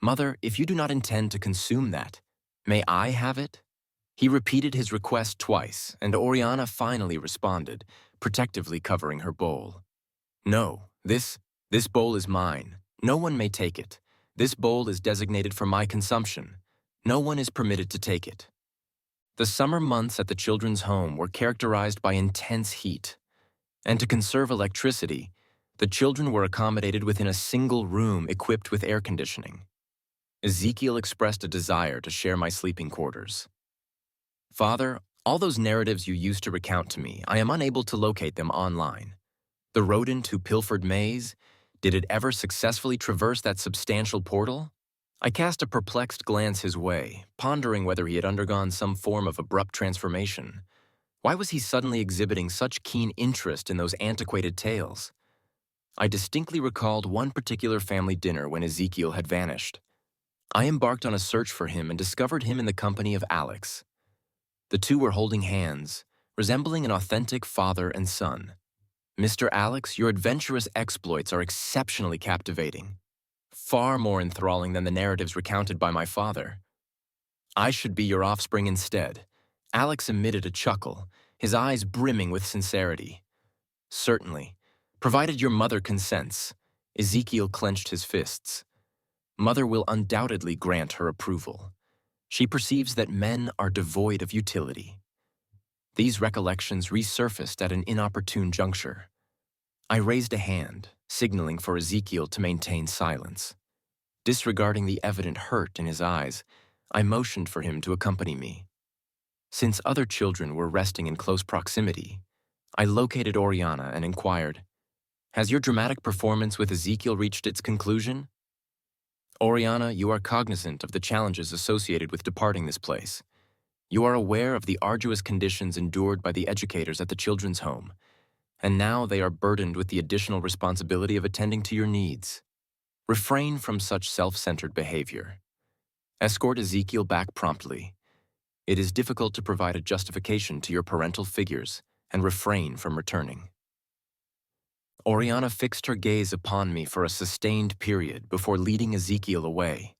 "Mother, if you do not intend to consume that, may I have it?" He repeated his request twice, and Oriana finally responded, protectively covering her bowl. "No, this bowl is mine. No one may take it. This bowl is designated for my consumption. No one is permitted to take it." The summer months at the children's home were characterized by intense heat, and to conserve electricity, the children were accommodated within a single room equipped with air conditioning. Ezekiel expressed a desire to share my sleeping quarters. "Father, all those narratives you used to recount to me, I am unable to locate them online. The rodent who pilfered maize, did it ever successfully traverse that substantial portal?" I cast a perplexed glance his way, pondering whether he had undergone some form of abrupt transformation. Why was he suddenly exhibiting such keen interest in those antiquated tales? I distinctly recalled one particular family dinner when Ezekiel had vanished. I embarked on a search for him and discovered him in the company of Alex. The two were holding hands, resembling an authentic father and son. "Mr. Alex, your adventurous exploits are exceptionally captivating. Far more enthralling than the narratives recounted by my father. I should be your offspring instead." Alex emitted a chuckle, his eyes brimming with sincerity. "Certainly, provided your mother consents." Ezekiel clenched his fists. "Mother will undoubtedly grant her approval. She perceives that men are devoid of utility." These recollections resurfaced at an inopportune juncture. I raised a hand, signaling for Ezekiel to maintain silence. Disregarding the evident hurt in his eyes, I motioned for him to accompany me. Since other children were resting in close proximity, I located Oriana and inquired, "Has your dramatic performance with Ezekiel reached its conclusion?" "Oriana, you are cognizant of the challenges associated with departing this place. You are aware of the arduous conditions endured by the educators at the children's home, and now they are burdened with the additional responsibility of attending to your needs. Refrain from such self-centered behavior. Escort Ezekiel back promptly. It is difficult to provide a justification to your parental figures and refrain from returning." Oriana fixed her gaze upon me for a sustained period before leading Ezekiel away.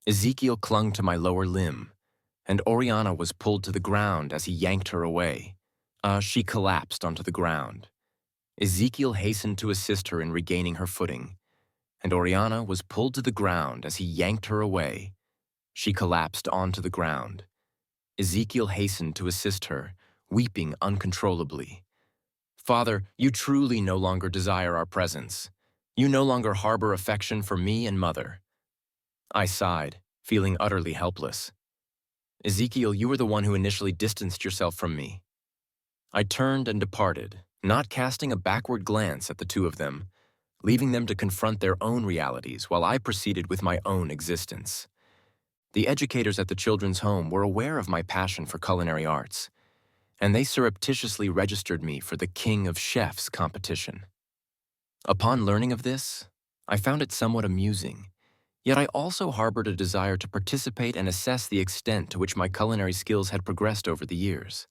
Ezekiel clung to my lower limb, and Oriana was pulled to the ground as he yanked her away. She collapsed onto the ground. Ezekiel hastened to assist her in regaining her footing, and Oriana was pulled to the ground as he yanked her away. She collapsed onto the ground. Ezekiel hastened to assist her, weeping uncontrollably. "Father, you truly no longer desire our presence. You no longer harbor affection for me and mother." I sighed, feeling utterly helpless. "Ezekiel, you were the one who initially distanced yourself from me." I turned and departed, not casting a backward glance at the two of them, leaving them to confront their own realities while I proceeded with my own existence. The educators at the children's home were aware of my passion for culinary arts, and they surreptitiously registered me for the King of Chefs competition. Upon learning of this, I found it somewhat amusing, yet I also harbored a desire to participate and assess the extent to which my culinary skills had progressed over the years.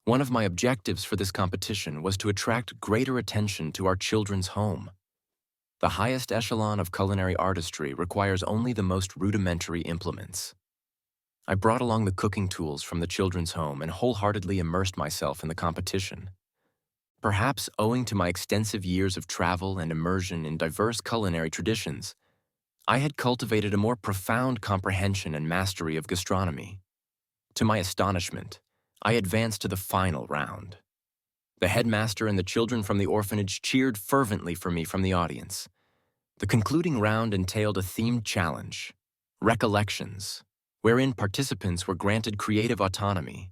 One of my objectives for this competition was to attract greater attention to our children's home. The highest echelon of culinary artistry requires only the most rudimentary implements. I brought along the cooking tools from the children's home and wholeheartedly immersed myself in the competition. Perhaps owing to my extensive years of travel and immersion in diverse culinary traditions, I had cultivated a more profound comprehension and mastery of gastronomy. To my astonishment, I advanced to the final round. The headmaster and the children from the orphanage cheered fervently for me from the audience. The concluding round entailed a themed challenge, Recollections, wherein participants were granted creative autonomy.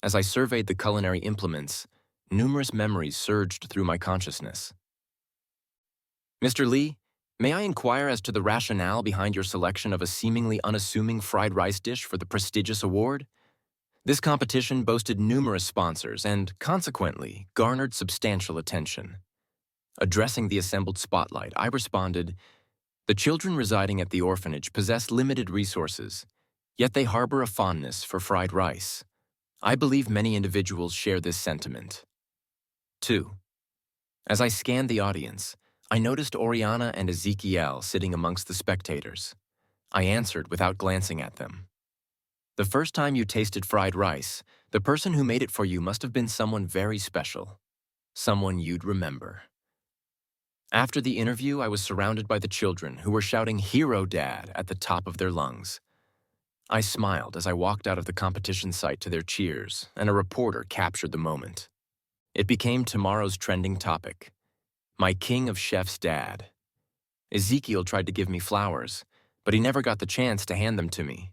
As I surveyed the culinary implements, numerous memories surged through my consciousness. Mr. Lee, may I inquire as to the rationale behind your selection of a seemingly unassuming fried rice dish for the prestigious award? This competition boasted numerous sponsors and, consequently, garnered substantial attention. Addressing the assembled spotlight, I responded, "The children residing at the orphanage possess limited resources, yet they harbor a fondness for fried rice. I believe many individuals share this sentiment." 2. As I scanned the audience, I noticed Oriana and Ezekiel sitting amongst the spectators. I answered without glancing at them. "The first time you tasted fried rice, the person who made it for you must have been someone very special. Someone you'd remember." After the interview, I was surrounded by the children who were shouting "Hero Dad" at the top of their lungs. I smiled as I walked out of the competition site to their cheers, and a reporter captured the moment. It became tomorrow's trending topic: my king of chef's dad. Ezekiel tried to give me flowers, but he never got the chance to hand them to me.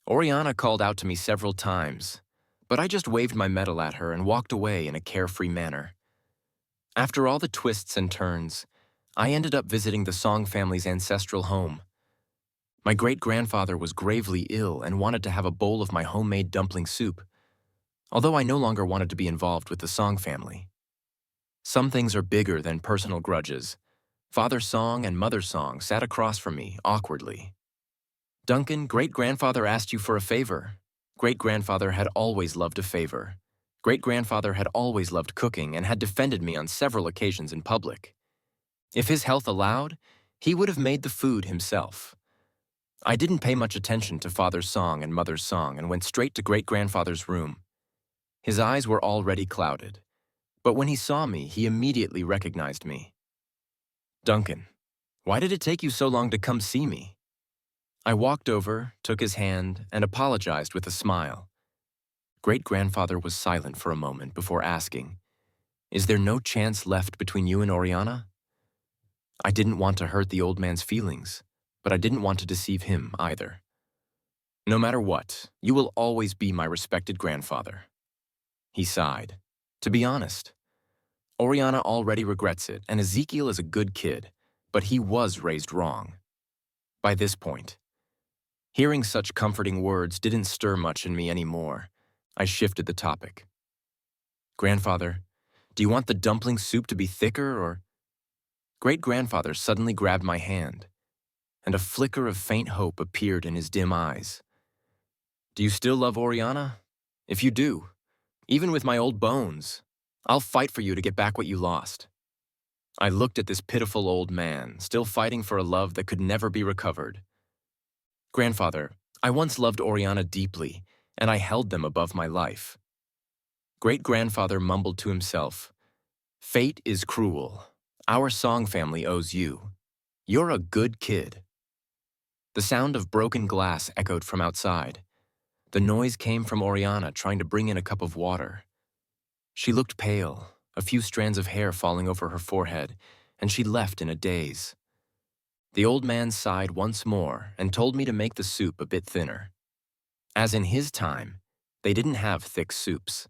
Oriana called out to me several times, but I just waved my medal at her and walked away in a carefree manner. After all the twists and turns, I ended up visiting the Song family's ancestral home. My great-grandfather was gravely ill and wanted to have a bowl of my homemade dumpling soup, although I no longer wanted to be involved with the Song family. Some things are bigger than personal grudges. Father Song and Mother Song sat across from me, awkwardly. "Duncan, great-grandfather asked you for a favor." Great-grandfather had always loved a favor. Great-grandfather had always loved cooking and had defended me on several occasions in public. If his health allowed, he would have made the food himself. I didn't pay much attention to Father Song and Mother Song and went straight to great-grandfather's room. His eyes were already clouded, but when he saw me, he immediately recognized me. "Duncan, why did it take you so long to come see me?" I walked over, took his hand, and apologized with a smile. Great-grandfather was silent for a moment before asking, "Is there no chance left between you and Oriana?" I didn't want to hurt the old man's feelings, but I didn't want to deceive him either. "No matter what, you will always be my respected grandfather." He sighed. "To be honest, Oriana already regrets it, and Ezekiel is a good kid, but he was raised wrong." By this point, hearing such comforting words didn't stir much in me anymore. I shifted the topic. "Grandfather, do you want the dumpling soup to be thicker or—" Great-grandfather suddenly grabbed my hand, and a flicker of faint hope appeared in his dim eyes. "Do you still love Oriana? If you do, even with my old bones, I'll fight for you to get back what you lost." I looked at this pitiful old man, still fighting for a love that could never be recovered. "Grandfather, I once loved Oriana deeply, and I held them above my life." Great-grandfather mumbled to himself, "Fate is cruel. Our Song family owes you. You're a good kid." The sound of broken glass echoed from outside. The noise came from Oriana trying to bring in a cup of water. She looked pale, a few strands of hair falling over her forehead, and she left in a daze. The old man sighed once more and told me to make the soup a bit thinner. As in his time, they didn't have thick soups.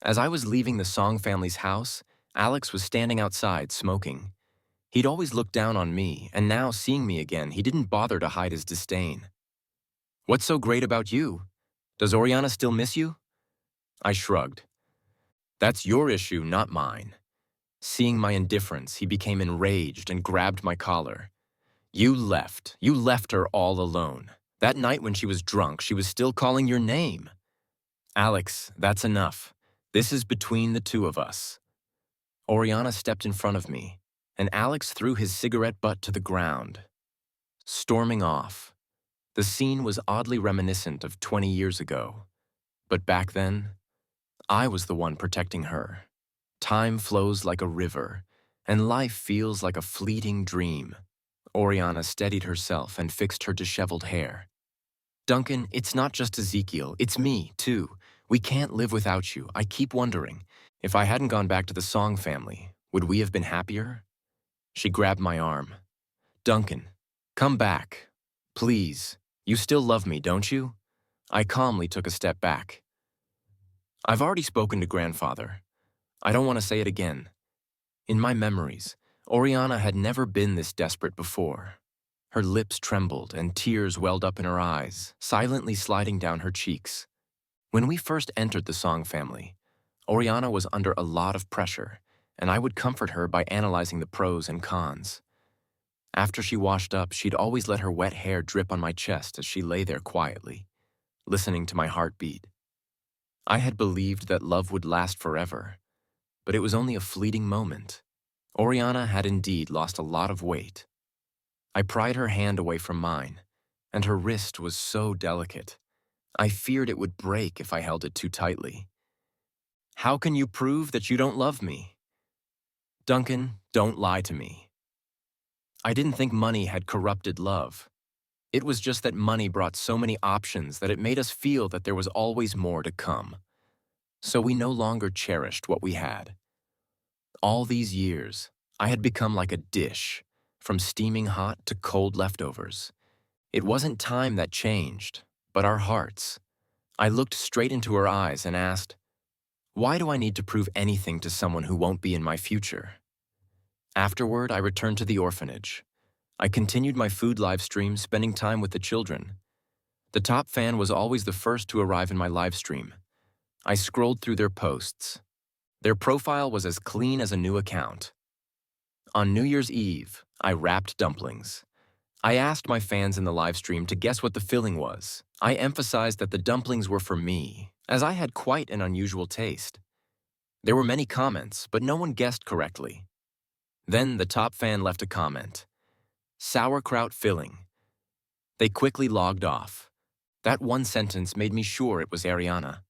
As I was leaving the Song family's house, Alex was standing outside smoking. He'd always looked down on me, and now, seeing me again, he didn't bother to hide his disdain. "What's so great about you? Does Oriana still miss you?" I shrugged. "That's your issue, not mine." Seeing my indifference, he became enraged and grabbed my collar. You left her all alone. That night when she was drunk, she was still calling your name." "Alex, that's enough. This is between the two of us." Oriana stepped in front of me, and Alex threw his cigarette butt to the ground. Storming off. The scene was oddly reminiscent of 20 years ago. But back then, I was the one protecting her. Time flows like a river, and life feels like a fleeting dream. Oriana steadied herself and fixed her disheveled hair. Duncan, it's not just Ezekiel, it's me, too. We can't live without you. I keep wondering, if I hadn't gone back to the Song family, would we have been happier? She grabbed my arm. Duncan, come back. Please. You still love me, don't you? I calmly took a step back. I've already spoken to Grandfather. I don't want to say it again. In my memories, Oriana had never been this desperate before. Her lips trembled and tears welled up in her eyes, silently sliding down her cheeks. When we first entered the Song family, Oriana was under a lot of pressure, and I would comfort her by analyzing the pros and cons. After she washed up, she'd always let her wet hair drip on my chest as she lay there quietly, listening to my heartbeat. I had believed that love would last forever, but it was only a fleeting moment. Oriana had indeed lost a lot of weight. I pried her hand away from mine, and her wrist was so delicate. I feared it would break if I held it too tightly. How can you prove that you don't love me? Duncan, don't lie to me. I didn't think money had corrupted love. It was just that money brought so many options that it made us feel that there was always more to come. So we no longer cherished what we had. All these years, I had become like a dish, from steaming hot to cold leftovers. It wasn't time that changed, but our hearts. I looked straight into her eyes and asked, why do I need to prove anything to someone who won't be in my future? Afterward, I returned to the orphanage. I continued my food live stream, spending time with the children. The top fan was always the first to arrive in my live stream. I scrolled through their posts. Their profile was as clean as a new account. On New Year's Eve, I wrapped dumplings. I asked my fans in the live stream to guess what the filling was. I emphasized that the dumplings were for me, as I had quite an unusual taste. There were many comments, but no one guessed correctly. Then the top fan left a comment. Sauerkraut filling. They quickly logged off. That one sentence made me sure it was Ariana.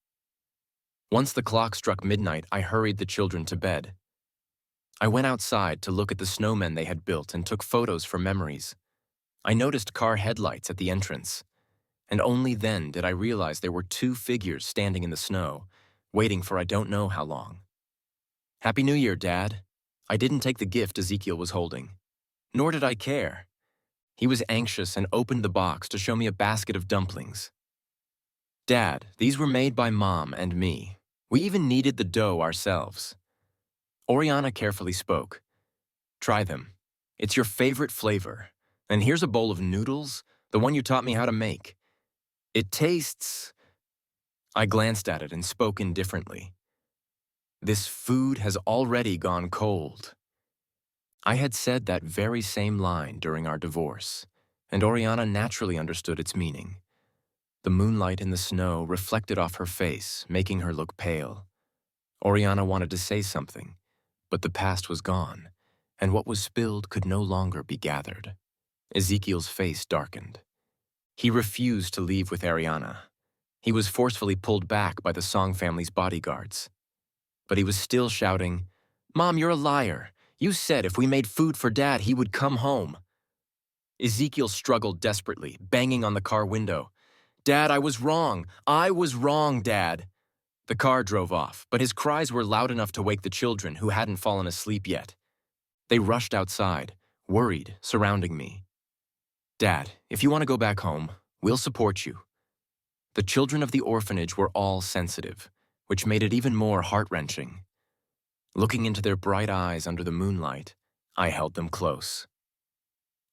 Once the clock struck midnight, I hurried the children to bed. I went outside to look at the snowmen they had built and took photos for memories. I noticed car headlights at the entrance, and only then did I realize there were two figures standing in the snow, waiting for I don't know how long. Happy New Year, Dad. I didn't take the gift Ezekiel was holding. Nor did I care. He was anxious and opened the box to show me a basket of dumplings. Dad, these were made by Mom and me. We even kneaded the dough ourselves. Oriana carefully spoke. Try them. It's your favorite flavor. And here's a bowl of noodles, the one you taught me how to make. It tastes... I glanced at it and spoke indifferently. This food has already gone cold. I had said that very same line during our divorce, and Oriana naturally understood its meaning. The moonlight in the snow reflected off her face, making her look pale. Oriana wanted to say something, but the past was gone, and what was spilled could no longer be gathered. Ezekiel's face darkened. He refused to leave with Ariana. He was forcefully pulled back by the Song family's bodyguards. But he was still shouting, Mom, you're a liar. You said if we made food for Dad, he would come home. Ezekiel struggled desperately, banging on the car window. Dad, I was wrong. I was wrong, Dad. The car drove off, but his cries were loud enough to wake the children who hadn't fallen asleep yet. They rushed outside, worried, surrounding me. Dad, if you want to go back home, we'll support you. The children of the orphanage were all sensitive, which made it even more heart-wrenching. Looking into their bright eyes under the moonlight, I held them close.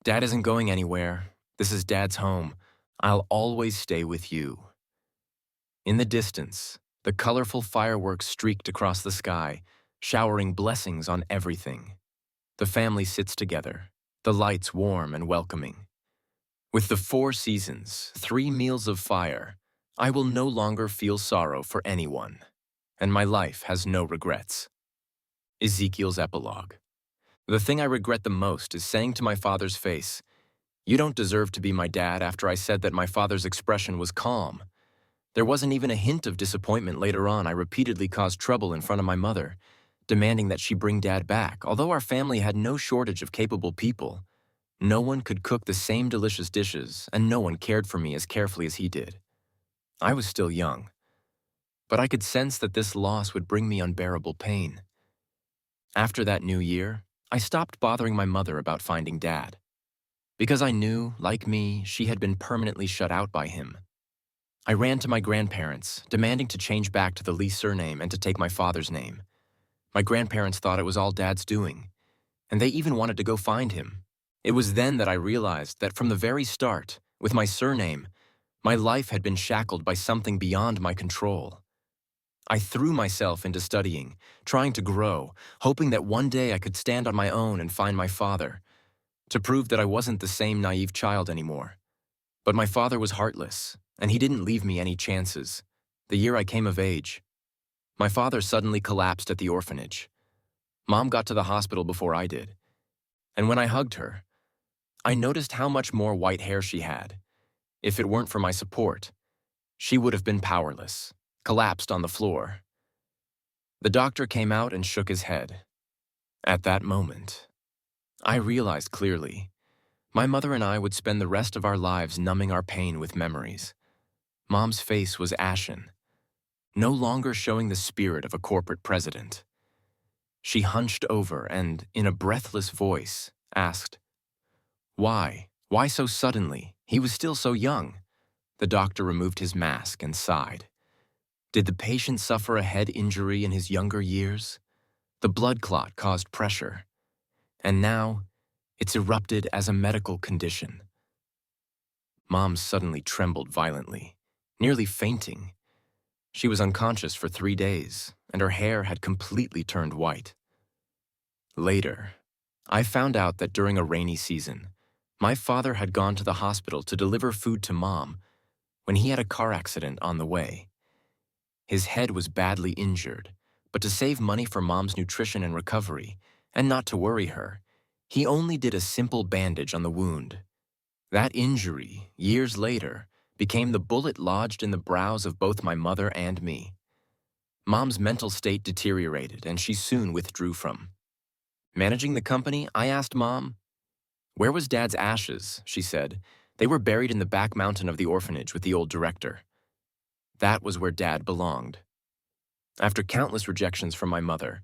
Dad isn't going anywhere. This is Dad's home. I'll always stay with you. In the distance, the colorful fireworks streaked across the sky, showering blessings on everything. The family sits together, the lights warm and welcoming. With the 4 seasons, 3 meals of fire, I will no longer feel sorrow for anyone, and my life has no regrets. Ezekiel's epilogue. The thing I regret the most is saying to my father's face, "You don't deserve to be my dad," after I said that my father's expression was calm. There wasn't even a hint of disappointment later on. I repeatedly caused trouble in front of my mother, demanding that she bring Dad back, although our family had no shortage of capable people. No one could cook the same delicious dishes, and no one cared for me as carefully as he did. I was still young, but I could sense that this loss would bring me unbearable pain. After that new year, I stopped bothering my mother about finding Dad, because I knew, like me, she had been permanently shut out by him. I ran to my grandparents, demanding to change back to the Lee surname and to take my father's name. My grandparents thought it was all Dad's doing, and they even wanted to go find him. It was then that I realized that from the very start, with my surname, my life had been shackled by something beyond my control. I threw myself into studying, trying to grow, hoping that one day I could stand on my own and find my father, to prove that I wasn't the same naive child anymore. But my father was heartless, and he didn't leave me any chances. The year I came of age, my father suddenly collapsed at the orphanage. Mom got to the hospital before I did, and when I hugged her, I noticed how much more white hair she had. If it weren't for my support, she would have been powerless, collapsed on the floor. The doctor came out and shook his head. At that moment, I realized clearly, my mother and I would spend the rest of our lives numbing our pain with memories. Mom's face was ashen, no longer showing the spirit of a corporate president. She hunched over and, in a breathless voice, asked, "Why? Why so suddenly? He was still so young." The doctor removed his mask and sighed. Did the patient suffer a head injury in his younger years? The blood clot caused pressure, and now it's erupted as a medical condition. Mom suddenly trembled violently, nearly fainting. She was unconscious for 3 days, and her hair had completely turned white. Later, I found out that during a rainy season, my father had gone to the hospital to deliver food to Mom when he had a car accident on the way. His head was badly injured, but to save money for Mom's nutrition and recovery, and not to worry her, he only did a simple bandage on the wound. That injury, years later, became the bullet lodged in the brows of both my mother and me. Mom's mental state deteriorated, and she soon withdrew from. Managing the company, I asked Mom, "Where was Dad's ashes?" She said, "They were buried in the back mountain of the orphanage with the old director." That was where Dad belonged. After countless rejections from my mother,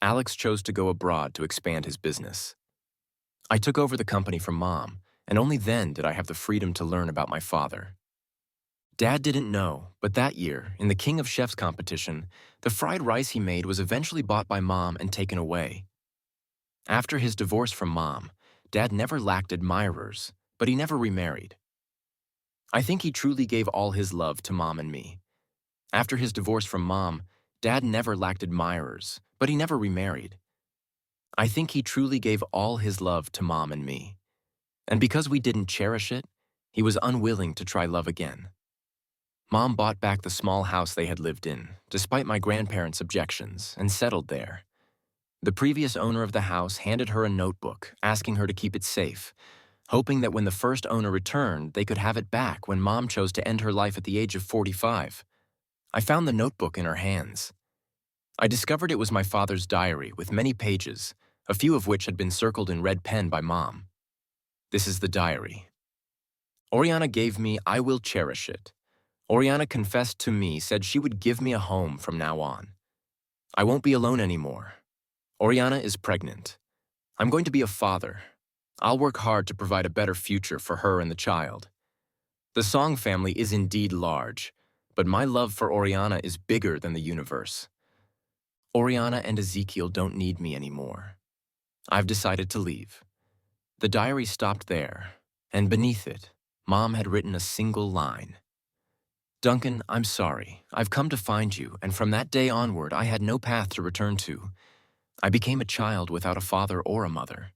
Alex chose to go abroad to expand his business. I took over the company from Mom, and only then did I have the freedom to learn about my father. Dad didn't know, but that year, in the King of Chefs competition, the fried rice he made was eventually bought by Mom and taken away. After his divorce from Mom, Dad never lacked admirers, but he never remarried. I think he truly gave all his love to Mom and me. After his divorce from Mom, Dad never lacked admirers, but he never remarried. I think he truly gave all his love to Mom and me. And because we didn't cherish it, he was unwilling to try love again. Mom bought back the small house they had lived in, despite my grandparents' objections, and settled there. The previous owner of the house handed her a notebook, asking her to keep it safe, hoping that when the first owner returned, they could have it back when Mom chose to end her life at the age of 45. I found the notebook in her hands. I discovered it was my father's diary with many pages, a few of which had been circled in red pen by Mom. This is the diary. Oriana gave me, I will cherish it. Oriana confessed to me, said she would give me a home from now on. I won't be alone anymore. Oriana is pregnant. I'm going to be a father. I'll work hard to provide a better future for her and the child. The Song family is indeed large, but my love for Oriana is bigger than the universe. Oriana and Ezekiel don't need me anymore. I've decided to leave. The diary stopped there, and beneath it, Mom had written a single line. Duncan, I'm sorry. I've come to find you, and from that day onward, I had no path to return to. I became a child without a father or a mother.